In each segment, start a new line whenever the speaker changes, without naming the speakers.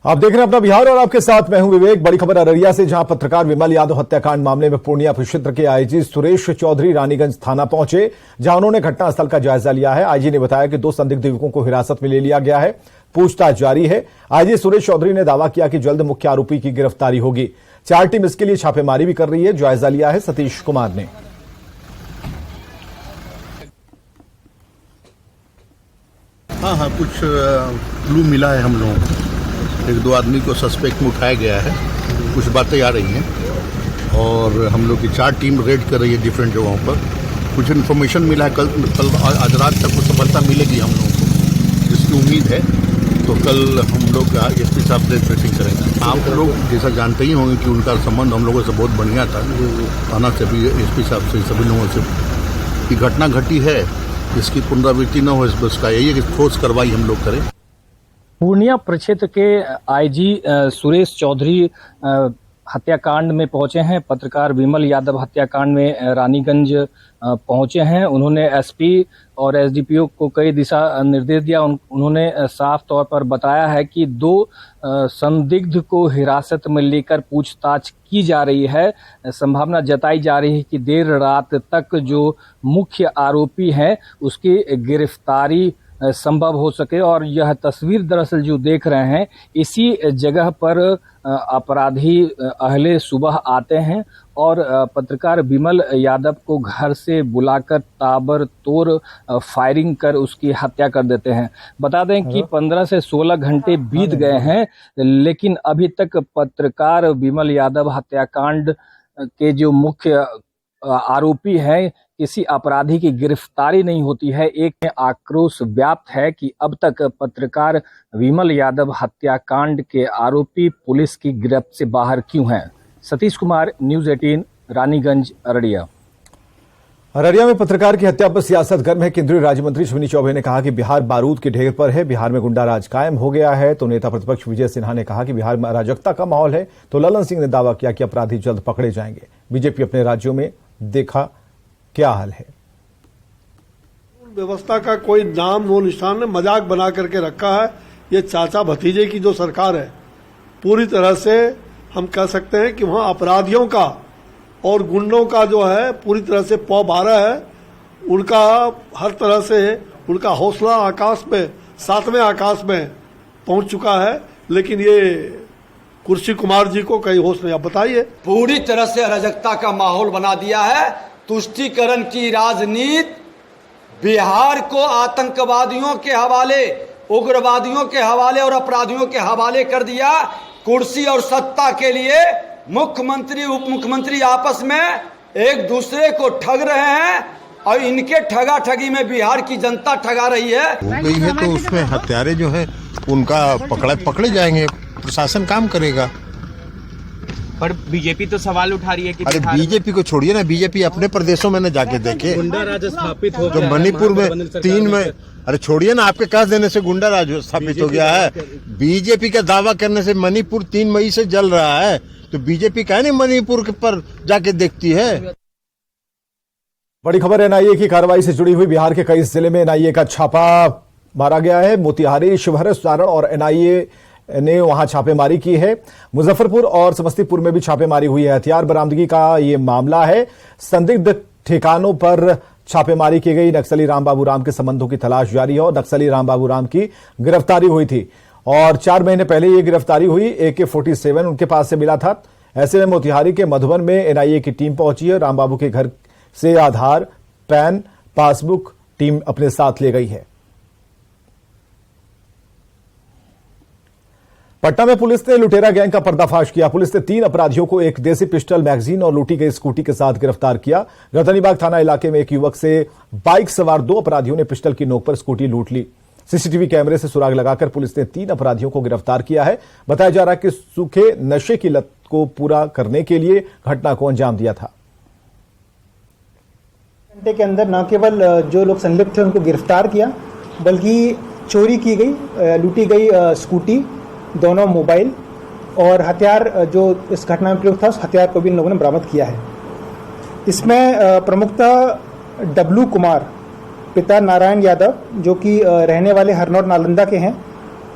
आप देख रहे हैं अपना बिहार और आपके साथ मैं हूं विवेक। बड़ी खबर अररिया से, जहां पत्रकार विमल यादव हत्याकांड मामले में पूर्णिया प्रक्षेत्र के आईजी सुरेश चौधरी रानीगंज थाना पहुंचे, जहां उन्होंने घटनास्थल का जायजा लिया है। आईजी ने बताया कि 2 संदिग्ध युवकों को हिरासत में ले लिया गया है, पूछताछ जारी है। आईजी सुरेश चौधरी ने दावा किया कि जल्द मुख्य आरोपी की गिरफ्तारी होगी। 4 टीम इसके लिए छापेमारी भी कर रही है। जायजा लिया है सतीश कुमार ने।
हाँ, कुछ क्लू मिला है हम लोगों को। 1-2 आदमी को सस्पेक्ट में उठाया गया है, कुछ बातें आ रही हैं और हम लोग की 4 टीम रेड कर रही है डिफरेंट जगहों पर। कुछ इन्फॉर्मेशन मिला है, कल आज रात तक कुछ सफलता मिलेगी हम लोगों को, जिसकी उम्मीद है। तो कल हम लोग एसपी साहब से ब्रीफिंग करेंगे। आप लोग जैसा जानते ही होंगे कि उनका संबंध हम लोगों से बहुत बढ़िया था, थाना से भी, एसपी साहब से, सभी लोगों से। की घटना घटी है, इसकी पुनरावृत्ति न हो, इसका यही है कि ठोस कार्रवाई हम लोग करें।
पूर्णिया प्रक्षेत्र के आईजी सुरेश चौधरी हत्याकांड में पहुंचे हैं। पत्रकार विमल यादव हत्याकांड में रानीगंज पहुंचे हैं। उन्होंने एसपी और एसडीपीओ को कई दिशा निर्देश दिया। उन्होंने साफ तौर पर बताया है कि 2 संदिग्ध को हिरासत में लेकर पूछताछ की जा रही है। संभावना जताई जा रही है कि देर रात तक जो मुख्य आरोपी हैं उसकी गिरफ्तारी संभव हो सके। और यह तस्वीर दरअसल जो देख रहे हैं, इसी जगह पर अपराधी अहले सुबह आते हैं और पत्रकार विमल यादव को घर से बुलाकर ताबड़तोड़ फायरिंग कर उसकी हत्या कर देते हैं। बता दें कि 15 से 16 घंटे बीत गए हैं, लेकिन अभी तक पत्रकार विमल यादव हत्याकांड के जो मुख्य आरोपी हैं, किसी अपराधी की गिरफ्तारी नहीं होती है। एक में आक्रोश व्याप्त है कि अब तक पत्रकार विमल यादव हत्याकांड के आरोपी पुलिस की गिरफ्त से बाहर क्यों हैं। सतीश कुमार, न्यूज़ 18, रानीगंज, अररिया।
अररिया में पत्रकार की हत्या पर सियासत गर्म है। केंद्रीय राज्य मंत्री अश्विनी चौबे ने कहा कि बिहार बारूद के ढेर पर है, बिहार में गुंडा राज कायम हो गया है। तो नेता प्रतिपक्ष विजय सिन्हा ने कहा कि बिहार में अराजकता का माहौल है। तो ललन सिंह ने दावा किया कि अपराधी जल्द पकड़े जाएंगे। बीजेपी अपने राज्यों में देखा क्या हाल है।
व्यवस्था का कोई नाम नो निशान ने मजाक बना करके रखा है। ये चाचा भतीजे की जो सरकार है, पूरी तरह से हम कह सकते हैं कि वहां अपराधियों का और गुंडों का जो है पूरी तरह से पौबारा है। उनका हर तरह से उनका हौसला आकाश में, 7वें आकाश में पहुंच चुका है। लेकिन ये कुर्सी कुमार जी को कई होश नहीं। आप बताइए।
पूरी तरह से अराजकता का माहौल बना दिया है। तुष्टीकरण की राजनीति बिहार को आतंकवादियों के हवाले, उग्रवादियों के हवाले और अपराधियों के हवाले कर दिया। कुर्सी और सत्ता के लिए मुख्यमंत्री उप मुख्यमंत्री आपस में एक दूसरे को ठग रहे हैं और इनके ठगा ठगी में बिहार की जनता ठगा रही है।
हो गई है तो उसमें हत्यारे जो है उनका पकड़े जाएंगे, प्रशासन काम करेगा।
पर बीजेपी तो सवाल उठा रही है कि
अरे बीजेपी को छोड़िए ना, बीजेपी अपने प्रदेशों में न जाके देखे।
गुंडा राज स्थापित हो
जो मणिपुर में 3 में, अरे छोड़िए ना, आपके कह देने से गुंडा राज स्थापित हो गया है। बीजेपी का दावा करने से मणिपुर 3 मई से जल रहा है। तो बीजेपी का नहीं मणिपुर के पर जाके देखती है।
बड़ी खबर एनआईए की कार्रवाई से जुड़ी हुई। बिहार के कई जिले में एनआईए का छापा मारा गया है। मोतिहारी, शिवहर, सारण और एनआईए ने वहां छापेमारी की है। मुजफ्फरपुर और समस्तीपुर में भी छापेमारी हुई है। हथियार बरामदगी का ये मामला है। संदिग्ध ठिकानों पर छापेमारी की गई। नक्सली रामबाबू राम के संबंधों की तलाश जारी है और नक्सली रामबाबू राम की गिरफ्तारी हुई थी और 4 महीने पहले ये गिरफ्तारी हुई। AK-47 उनके पास से मिला था। ऐसे में मोतिहारी के मधुबन में एनआईए की टीम पहुंची है। रामबाबू के घर से आधार, पैन, पासबुक टीम अपने साथ ले गई है। पटना में पुलिस ने लुटेरा गैंग का पर्दाफाश किया। पुलिस ने 3 अपराधियों को एक देसी पिस्टल, मैगजीन और लूटी गई स्कूटी के साथ गिरफ्तार किया। गर्दनीबाग थाना इलाके में एक युवक से बाइक सवार 2 अपराधियों ने पिस्टल की नोक पर स्कूटी लूट ली। सीसीटीवी कैमरे से सुराग लगाकर पुलिस ने 3 अपराधियों को गिरफ्तार किया है। बताया जा रहा है कि सूखे नशे की लत को पूरा करने के लिए घटना को अंजाम दिया था।
घंटे के अंदर न केवल जो लोग संलिप्त थे उनको गिरफ्तार किया, बल्कि चोरी की गई, लूटी गई स्कूटी, दोनों मोबाइल और हथियार जो इस घटना में प्रयुक्त था, उस हथियार को भी इन लोगों ने बरामद किया है। इसमें प्रमुखतः डब्लू कुमार, पिता नारायण यादव, जो कि रहने वाले हरनौर नालंदा के हैं,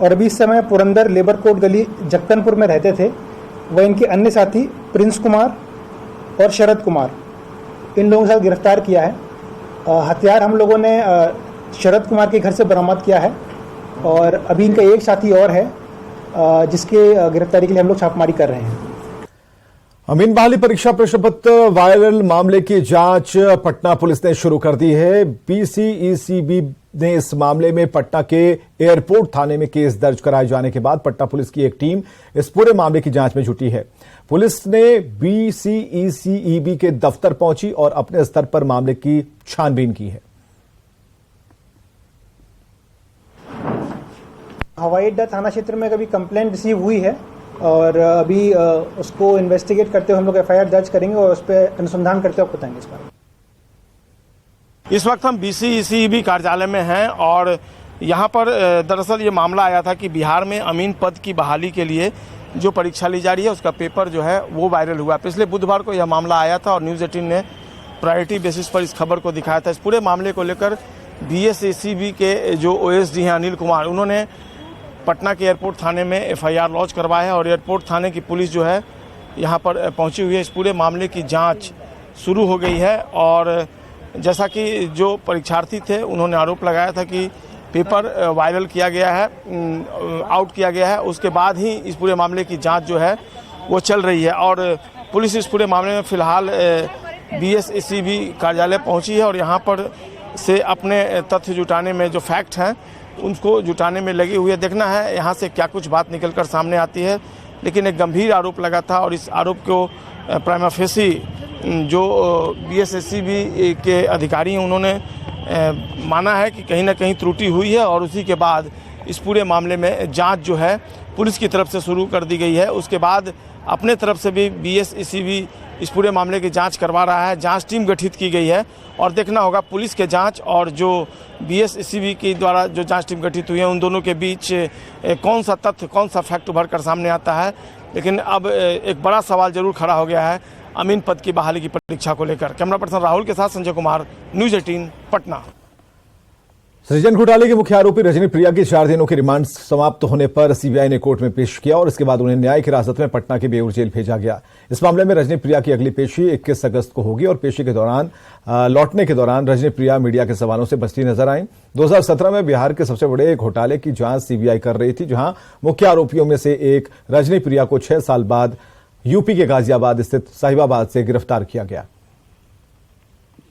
और अभी इस समय पुरंदर लेबर कोर्ट गली जक्कनपुर में रहते थे। वह इनके अन्य साथी प्रिंस कुमार और शरद कुमार, इन लोगों के साथ गिरफ्तार किया है। हथियार हम लोगों ने शरद कुमार के घर से बरामद किया है और अभी इनका एक साथी और है जिसके गिरफ्तारी के लिए हम लोग छापेमारी कर रहे हैं।
अमीन बहाली परीक्षा प्रश्न पत्र वायरल मामले की जांच पटना पुलिस ने शुरू कर दी है। पीसीईसीबी ने इस मामले में पटना के एयरपोर्ट थाने में केस दर्ज कराए जाने के बाद पटना पुलिस की एक टीम इस पूरे मामले की जांच में जुटी है। पुलिस ने पीसीईसीबी के दफ्तर पहुंची और अपने स्तर पर मामले की छानबीन की है।
हवाई अड्डा थाना क्षेत्र में कभी कंप्लेंट रिसीव हुई है और अभी उसको इन्वेस्टिगेट करते हुए हम लोग एफआईआर दर्ज करेंगे और उस पर अनुसंधान करते हुए बताएंगे इस बारे में।
इस वक्त हम बीसीईसीबी कार्यालय में हैं और यहाँ पर दरअसल ये मामला आया था कि बिहार में अमीन पद की बहाली के लिए जो परीक्षा ली जा रही है उसका पेपर जो है वो वायरल हुआ। पिछले बुधवार को यह मामला आया था और न्यूज़ 18 ने प्रायोरिटी बेसिस पर इस खबर को दिखाया था। इस पूरे मामले को लेकर बीएसएसीबी के जो ओएसडी हैं अनिल कुमार, उन्होंने पटना के एयरपोर्ट थाने में एफआईआर लॉन्च करवाया है और एयरपोर्ट थाने की पुलिस जो है यहाँ पर पहुँची हुई है। इस पूरे मामले की जाँच शुरू हो गई है और जैसा कि जो परीक्षार्थी थे उन्होंने आरोप लगाया था कि पेपर वायरल किया गया है, आउट किया गया है, उसके बाद ही इस पूरे मामले की जांच जो है वो चल रही है और पुलिस इस पूरे मामले में फ़िलहाल बीएसएसीबी कार्यालय पहुंची है और यहाँ पर से अपने तथ्य जुटाने में जो फैक्ट हैं उनको जुटाने में लगी हुई है। देखना है यहाँ से क्या कुछ बात निकलकर सामने आती है, लेकिन एक गंभीर आरोप लगा था और इस आरोप को प्राइमा फेसी जो बीएसएसीबी के अधिकारी हैं उन्होंने माना है कि कहीं ना कहीं त्रुटि हुई है और उसी के बाद इस पूरे मामले में जांच जो है पुलिस की तरफ से शुरू कर दी गई है। उसके बाद अपने तरफ से भी बीएसएसीबी इस पूरे मामले की जांच करवा रहा है। जांच टीम गठित की गई है और देखना होगा पुलिस के जांच और जो बीएसएसीबी के द्वारा जो जांच टीम गठित हुई है उन दोनों के बीच कौन सा तथ्य, कौन सा फैक्ट उभर कर सामने आता है। लेकिन अब एक बड़ा सवाल जरूर खड़ा हो गया है अमीन पद की बहाली की परीक्षा को लेकर। कैमरा पर्सन राहुल के साथ संजय कुमार, न्यूज़ 18 पटना।
सृजन घोटाले के मुख्य आरोपी रजनी प्रिया की 4 दिनों की रिमांड समाप्त होने पर सीबीआई ने कोर्ट में पेश किया और इसके बाद उन्हें न्यायिक हिरासत में पटना के बेऊर जेल भेजा गया। इस मामले में रजनी प्रिया की अगली पेशी 21 अगस्त को होगी और पेशी के दौरान लौटने के दौरान रजनी प्रिया मीडिया के सवालों से बचती नजर आईं। 2017 में बिहार के सबसे बड़े घोटाले की जांच सीबीआई कर रही थी, जहां मुख्य आरोपियों में से एक रजनी प्रिया को 6 साल बाद यूपी के गाजियाबाद स्थित साहिबाबाद से गिरफ्तार किया गया।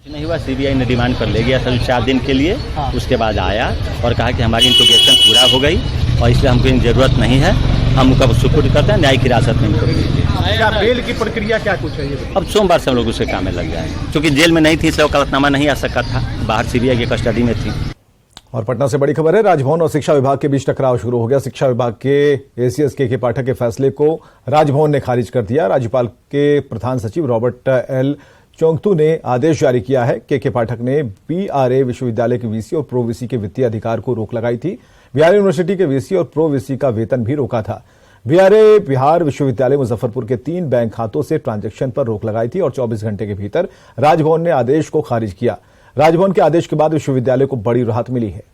नहीं हुआ, सीबीआई ने डिमांड पर ले गया सर 4 दिन के लिए। उसके बाद आया और कहा कि हमारी इंट्रोगेशन पूरा हो गई और इसलिए हमको इन जरूरत नहीं है, हम उनका सुपुर्द करते हैं न्यायिक हिरासत में इनको।
बेल की प्रक्रिया क्या कुछ है ये?
अब सोमवार से हम लोग उसके काम में लग जाए, क्योंकि जेल में नहीं थी इसलिए वकालतनामा नहीं आ सका था, बाहर सीबीआई की कस्टडी में थी।
और पटना से बड़ी खबर है, राजभवन और शिक्षा विभाग के बीच टकराव शुरू हो गया। शिक्षा विभाग के एसीएस के पाठक के फैसले को राजभवन ने खारिज कर दिया। राज्यपाल के प्रधान सचिव रॉबर्ट एल चोंगतू ने आदेश जारी किया है। के पाठक ने बीआरए विश्वविद्यालय के वीसी और प्रो वीसी के वित्तीय अधिकार को रोक लगाई थी। बिहार यूनिवर्सिटी के वीसी और प्रो वीसी का वेतन भी रोका था। बीआरए बिहार विश्वविद्यालय मुजफ्फरपुर के 3 बैंक खातों से ट्रांजैक्शन पर रोक लगाई थी और 24 घंटे के भीतर राजभवन ने आदेश को खारिज किया। राजभवन के आदेश के बाद विश्वविद्यालय को बड़ी राहत मिली है।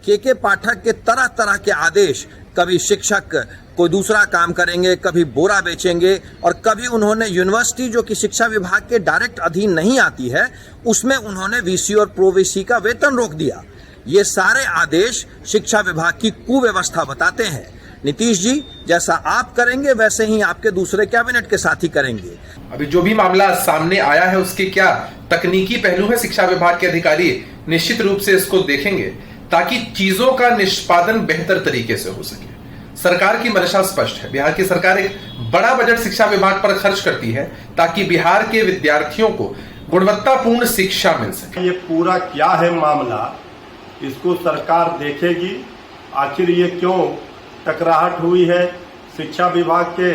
के पाठक के तरह तरह के आदेश, कभी शिक्षक कोई दूसरा काम करेंगे, कभी बोरा बेचेंगे और कभी उन्होंने यूनिवर्सिटी जो कि शिक्षा विभाग के डायरेक्ट अधीन नहीं आती है उसमें उन्होंने वीसी और प्रो वीसी का वेतन रोक दिया। ये सारे आदेश शिक्षा विभाग की कुव्यवस्था बताते हैं। नीतीश जी, जैसा आप करेंगे वैसे ही आपके दूसरे कैबिनेट के साथी करेंगे।
अभी जो भी मामला सामने आया है उसके क्या तकनीकी पहलू है, शिक्षा विभाग के अधिकारी निश्चित रूप से इसको देखेंगे ताकि चीजों का निष्पादन बेहतर तरीके से हो सके। सरकार की मंशा स्पष्ट है, बिहार की सरकार एक बड़ा बजट शिक्षा विभाग पर खर्च करती है ताकि बिहार के विद्यार्थियों को गुणवत्तापूर्ण शिक्षा मिल सके।
ये पूरा क्या है मामला, इसको सरकार देखेगी। आखिर ये क्यों टकराहट हुई है शिक्षा विभाग के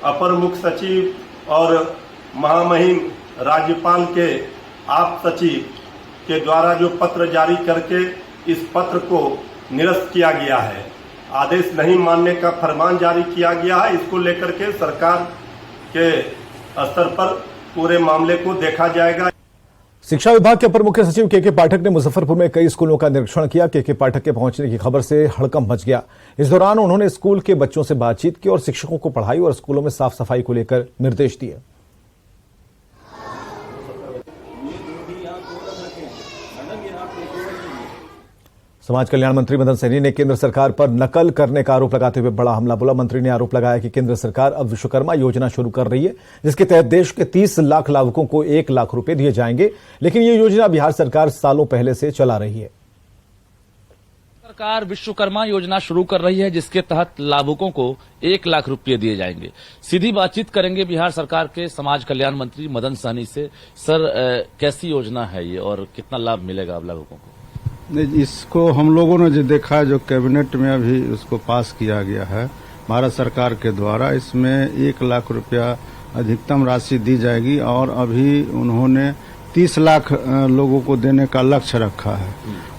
अपर मुख्य सचिव और महामहिम राज्यपाल के आप सचिव के द्वारा जो पत्र जारी करके इस पत्र को निरस्त किया गया है, आदेश नहीं मानने का फरमान जारी किया गया है। इसको लेकर के सरकार के स्तर पर पूरे मामले को देखा जाएगा।
शिक्षा विभाग के अपर मुख्य सचिव के पाठक ने मुजफ्फरपुर में कई स्कूलों का निरीक्षण किया। के पाठक के पहुंचने की खबर से हड़कंप मच गया। इस दौरान उन्होंने स्कूल के बच्चों से बातचीत की और शिक्षकों को पढ़ाई और स्कूलों में साफ सफाई को लेकर निर्देश दिए। समाज कल्याण मंत्री मदन सहनी ने केंद्र सरकार पर नकल करने का आरोप लगाते हुए बड़ा हमला बोला। मंत्री ने आरोप लगाया कि केंद्र सरकार अब विश्वकर्मा योजना शुरू कर रही है, जिसके तहत देश के 30 लाख लाभुकों को 1 लाख रुपए दिए जाएंगे, लेकिन ये योजना बिहार सरकार सालों पहले से चला रही है।
सरकार विश्वकर्मा योजना शुरू कर रही है, जिसके तहत लाभुकों को 1 लाख रुपये दिए जाएंगे। सीधी बातचीत करेंगे बिहार सरकार के समाज कल्याण मंत्री मदन सहनी से। सर, कैसी योजना है ये और कितना लाभ मिलेगा अब लाभुकों को?
नहीं, इसको हम लोगों ने जो देखा है, जो कैबिनेट में अभी उसको पास किया गया है भारत सरकार के द्वारा, इसमें 1 लाख रुपया अधिकतम राशि दी जाएगी और अभी उन्होंने 30 लाख लोगों को देने का लक्ष्य रखा है।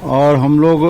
और हम लोग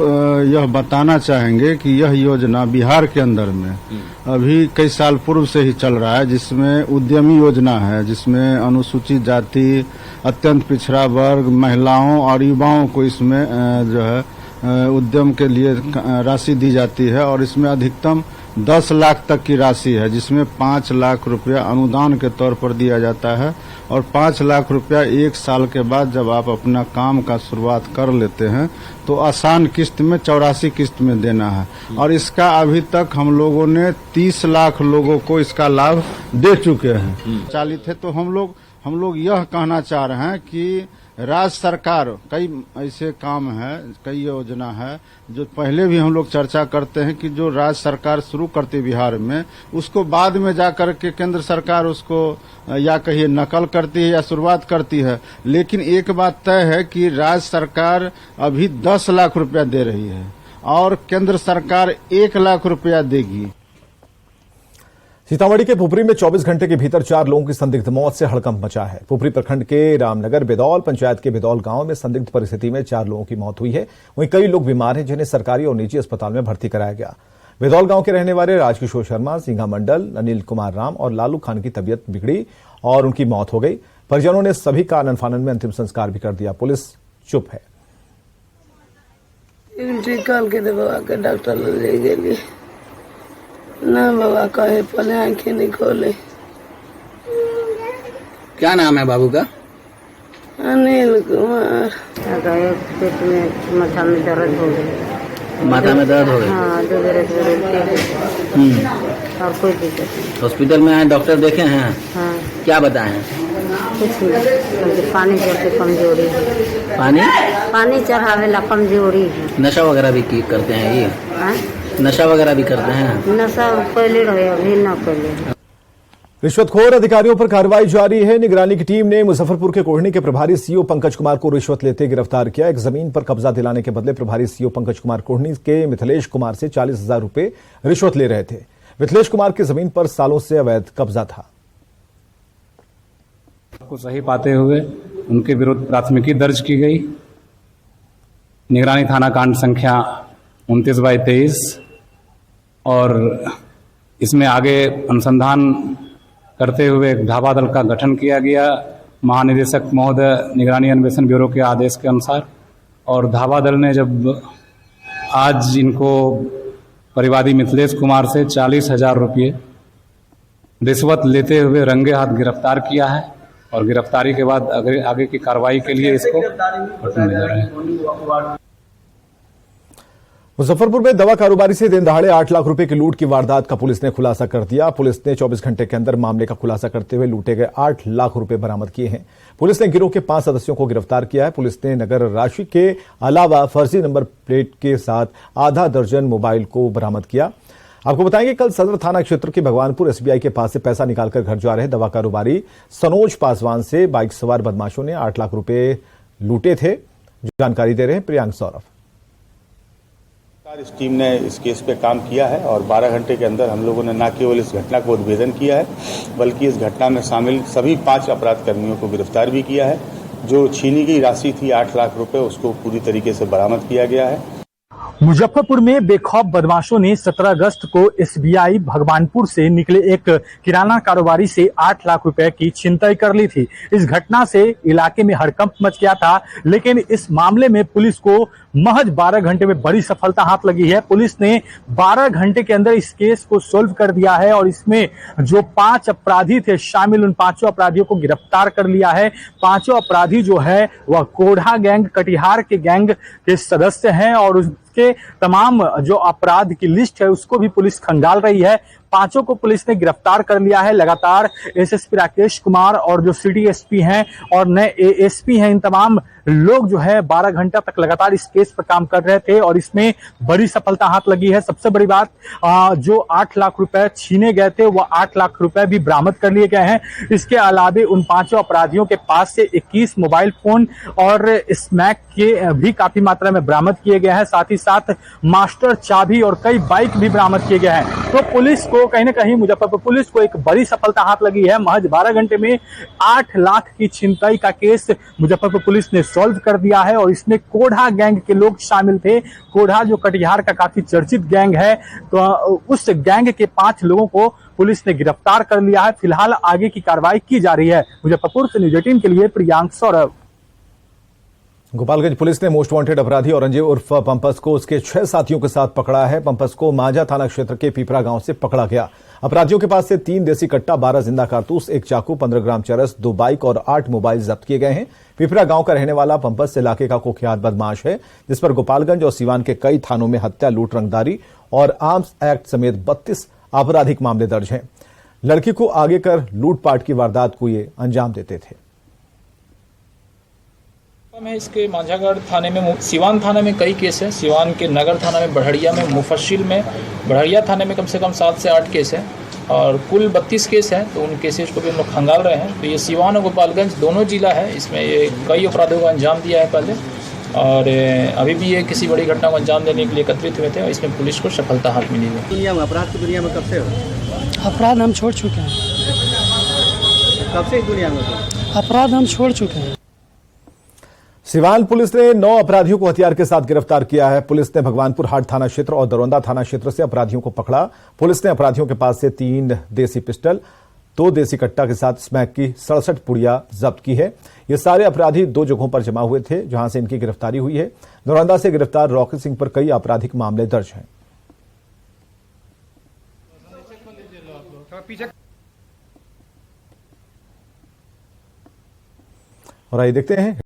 यह बताना चाहेंगे कि यह योजना बिहार के अंदर में अभी कई साल पूर्व से ही चल रहा है, जिसमें उद्यमी योजना है, जिसमें अनुसूचित जाति, अत्यंत पिछड़ा वर्ग, महिलाओं और युवाओं को इसमें जो है उद्यम के लिए राशि दी जाती है और इसमें अधिकतम 10 लाख तक की राशि है, जिसमें 5 लाख रुपया अनुदान के तौर पर दिया जाता है और 5 लाख रुपया 1 साल के बाद जब आप अपना काम का शुरुआत कर लेते हैं तो आसान किस्त में 84 किस्त में देना है। और इसका अभी तक हम लोगों ने 30 लाख लोगों को इसका लाभ दे चुके हैं। चालित है तो हम लोग यह कहना चाह रहे हैं कि राज्य सरकार कई ऐसे काम है, कई योजना है जो पहले भी हम लोग चर्चा करते हैं कि जो राज्य सरकार शुरू करती बिहार में, उसको बाद में जाकर के केंद्र सरकार उसको या कहिए नकल करती है या शुरुआत करती है। लेकिन एक बात तय है कि राज्य सरकार अभी 10 लाख रुपया दे रही है और केंद्र सरकार 1 लाख रुपया देगी।
सीतामढ़ी के पुपरी में 24 घंटे के भीतर 4 लोगों की संदिग्ध मौत से हड़कंप मचा है। पुपरी प्रखंड के रामनगर बेदौल पंचायत के बेदौल गांव में संदिग्ध परिस्थिति में 4 लोगों की मौत हुई है। वहीं कई लोग बीमार हैं, जिन्हें सरकारी और निजी अस्पताल में भर्ती कराया गया। बेदौल गांव के रहने वाले राजकिशोर शर्मा, सिंघा मंडल, अनिल कुमार राम और लालू खान की तबीयत बिगड़ी और उनकी मौत हो गई। परिजनों ने सभी का आनन फानन में अंतिम संस्कार भी कर दिया। पुलिस चुप है।
डॉक्टर ले गए ना बाबा, कहे पहले आंखें नहीं खोले।
क्या नाम है बाबू का?
अनिल कुमार। पेट में माथा में दर्द हो गया।
माथा में दर्द हो गया?
हाँ, और कोई दिक्कत नहीं।
हॉस्पिटल में आए, डॉक्टर देखे हैं?
हाँ।
क्या बताए हैं?
कुछ नहीं, पानी चढ़ते कमजोरी है।
पानी
चढ़ावेला कमजोरी है।
नशा वगैरह भी करते हैं ये?
हाँ?
नशा वगैरह भी करते हैं?
नशा पहले रहे, अभी न पहले।
रिश्वतखोर अधिकारियों पर कार्रवाई जारी है। निगरानी की टीम ने मुजफ्फरपुर के कोढ़नी के प्रभारी सीओ पंकज कुमार को रिश्वत लेते गिरफ्तार किया। एक जमीन पर कब्जा दिलाने के बदले प्रभारी सीओ पंकज कुमार कोढ़नी के मिथिलेश कुमार से 40,000 रुपए रिश्वत ले रहे थे। मिथिलेश कुमार की जमीन पर सालों से अवैध कब्जा था।
को सही पाते हुए उनके विरुद्ध प्राथमिकी दर्ज की गई। निगरानी थाना कांड संख्या 29/23 और इसमें आगे अनुसंधान करते हुए एक धावा दल का गठन किया गया महानिदेशक महोदय निगरानी अन्वेषण ब्यूरो के आदेश के अनुसार। और धावा दल ने जब आज इनको परिवादी मिथिलेश कुमार से 40,000 रुपये रिश्वत लेते हुए रंगे हाथ गिरफ्तार किया है और गिरफ्तारी के बाद आगे की कार्रवाई के लिए इसको पटना ले जा रहे हैं।
मुजफ्फरपुर में दवा कारोबारी से दिन दहाड़े 8 लाख रुपए की लूट की वारदात का पुलिस ने खुलासा कर दिया। पुलिस ने 24 घंटे के अंदर मामले का खुलासा करते हुए लूटे गए 8 लाख रुपए बरामद किए हैं। पुलिस ने गिरोह के 5 सदस्यों को गिरफ्तार किया है। पुलिस ने नगर राशि के अलावा फर्जी नंबर प्लेट के साथ आधा दर्जन मोबाइल को बरामद किया। आपको बताएंगे, कल सदर थाना क्षेत्र के भगवानपुर एसबीआई के पास से पैसा निकालकर घर जा रहे दवा कारोबारी सनोज पासवान से बाइक सवार बदमाशों ने 8 लाख रुपए लूटे थे। जानकारी दे रहे हैं प्रियांक सौरभ।
इस टीम ने इस केस पे काम किया है और 12 घंटे के अंदर हम लोगों ने न केवल इस घटना को उद्भेदन किया है, बल्कि इस घटना में शामिल सभी 5 अपराध कर्मियों को गिरफ्तार भी किया है। जो छीनी गई राशि थी 8 लाख रुपए, उसको पूरी तरीके से बरामद किया गया है।
मुजफ्फरपुर में बेखौफ बदमाशों ने 17 अगस्त को एसबीआई भगवानपुर से निकले एक किराना कारोबारी से 8 लाख रुपए की छिनतई कर ली थी। इस घटना से इलाके में हड़कंप मच गया था, लेकिन इस मामले में पुलिस को महज 12 घंटे में बड़ी सफलता हाथ लगी है। पुलिस ने 12 घंटे के अंदर इस केस को सोल्व कर दिया है और इसमें जो 5 अपराधी थे शामिल, उन 5 अपराधियों को गिरफ्तार कर लिया है। 5 अपराधी जो है वह कोढ़ा गैंग, कटिहार के गैंग के सदस्य हैं और उसके तमाम जो अपराध की लिस्ट है उसको भी पुलिस खंगाल रही है। 5 को पुलिस ने गिरफ्तार कर लिया है। लगातार एसएसपी राकेश कुमार और जो सिटी एसपी हैं और नए एएसपी हैं, इन तमाम लोग जो है 12 घंटा तक लगातार इस केस पर काम कर रहे थे और इसमें बड़ी सफलता हाथ लगी है। सबसे बड़ी बात, जो 8 लाख रुपए छीने गए थे वो 8 लाख रुपए भी बरामद कर लिए गए हैं। इसके अलावे उन 5 अपराधियों के पास से 21 मोबाइल फोन और स्मैक के भी काफी मात्रा में बरामद किए गए हैं। साथ ही साथ मास्टर चाबी और कई बाइक भी बरामद किए गए हैं। तो पुलिस को कहीं ना कहीं, मुजफ्फरपुर पुलिस को एक बड़ी सफलता हाथ लगी है। महज 12 घंटे में 8 लाख की छिनतई का केस मुजफ्फरपुर पुलिस ने सॉल्व कर दिया है और इसमें कोढ़ा गैंग के लोग शामिल थे। कोढ़ा जो कटिहार का काफी चर्चित गैंग है, तो उस गैंग के 5 लोगों को पुलिस ने गिरफ्तार कर लिया है। फिलहाल आगे की कार्रवाई की जा रही है। मुजफ्फरपुर से न्यूज 18 के लिए प्रियांक सौरभ।
गोपालगंज पुलिस ने मोस्ट वांटेड अपराधी औरंगजेब उर्फ पंपस को उसके 6 साथियों के साथ पकड़ा है। पंपस को मांझा थाना क्षेत्र के पीपरा गांव से पकड़ा गया। अपराधियों के पास से 3 देसी कट्टा, 12 जिंदा कारतूस, 1 चाकू, 15 ग्राम चरस, 2 बाइक और 8 मोबाइल जब्त किए गए हैं। पीपरा गांव का रहने वाला पंपस इलाके का कुख्यात बदमाश है, जिस पर गोपालगंज और सीवान के कई थानों में हत्या, लूट, रंगदारी और आर्म्स एक्ट समेत 32 आपराधिक मामले दर्ज हैं। लड़की को आगे कर लूटपाट की वारदात को ये अंजाम देते थे।
में इसके मांझागढ़ थाने में, सीवान थाने में कई केस हैं। सीवान के नगर थाना में, बढ़िया में, मुफस्सिल में, बढ़िया थाने में कम से कम 7 से 8 केस हैं और कुल 32 केस हैं। तो उन केसेस को भी हम लोग खंगाल रहे हैं। तो ये सीवान और गोपालगंज दोनों जिला है, इसमें ये कई अपराधों को अंजाम दिया है पहले और अभी भी ये किसी बड़ी घटना को अंजाम देने के लिए एकत्रित हुए थे और इसमें पुलिस को सफलता हाथ मिली है।
दुनिया में, अपराध की दुनिया में कब से हो?
अपराध हम छोड़ चुके हैं।
कब से इस दुनिया में?
अपराध हम छोड़ चुके हैं।
सिवान पुलिस ने 9 अपराधियों को हथियार के साथ गिरफ्तार किया है। पुलिस ने भगवानपुर हाट थाना क्षेत्र और दरौंदा थाना क्षेत्र से अपराधियों को पकड़ा। पुलिस ने अपराधियों के पास से 3 देसी पिस्टल, 2 देसी कट्टा के साथ स्मैक की 67 पुड़िया जब्त की है। ये सारे अपराधी 2 जगहों पर जमा हुए थे, जहां से इनकी गिरफ्तारी हुई है। दरौंदा से गिरफ्तार रॉकी सिंह पर कई आपराधिक मामले दर्ज हैं। और आइए देखते हैं